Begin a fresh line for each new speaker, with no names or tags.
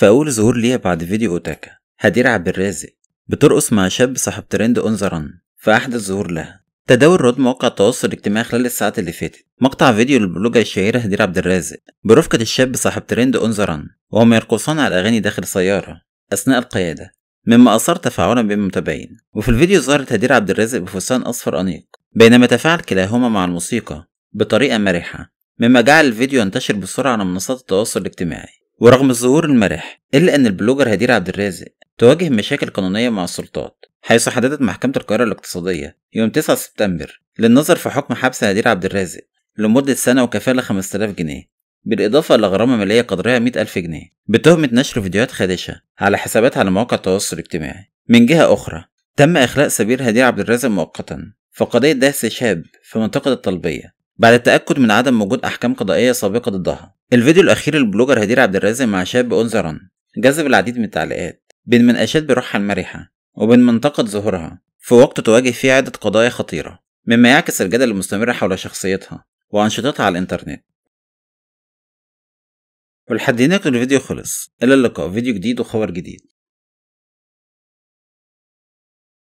في أول ظهور ليها بعد فيديو أوتاكا، هدير عبد الرازق بترقص مع شاب صاحب ترند أون ذا رن في أحدث ظهور لها. تداول رواد مواقع التواصل الاجتماعي خلال الساعات اللي فاتت مقطع فيديو للبلوجر الشهيرة هدير عبد الرازق برفقة الشاب صاحب ترند أون ذا رن وهم يرقصان على الأغاني داخل سيارة أثناء القيادة، مما أثار تفاعلا بين المتابعين. وفي الفيديو ظهرت هدير عبد الرازق بفستان أصفر أنيق بينما تفاعل كلاهما مع الموسيقى بطريقة مرحة، مما جعل الفيديو ينتشر بسرعة على منصات التواصل الاجتماعي. ورغم الظهور المرح إلا أن البلوجر هدير عبد الرازق تواجه مشاكل قانونية مع السلطات، حيث حددت محكمة القاهرة الاقتصادية يوم 9 سبتمبر للنظر في حكم حبس هدير عبد الرازق لمدة سنة وكفالة 5000 جنيه، بالإضافة إلى غرامة مالية قدرها 100,000 جنيه بتهمة نشر فيديوهات خادشة على حسابات على مواقع التواصل الاجتماعي. من جهة أخرى تم إخلاء سبيل هدير عبد الرازق مؤقتا في قضية دهس شاب في منطقة الطلبية بعد التأكد من عدم وجود أحكام قضائية سابقة ضدها. الفيديو الأخير للبلوجر هدير عبد الرازق مع شاب أون ذا رن جذب العديد من التعليقات بين من أشاد بروحها المرحة وبين من انتقد ظهورها في وقت تواجه فيه عدة قضايا خطيرة، مما يعكس الجدل المستمر حول شخصيتها وأنشطتها على الإنترنت. ولحد هنا الفيديو خلص، إلى اللقاء في فيديو جديد وخبر جديد.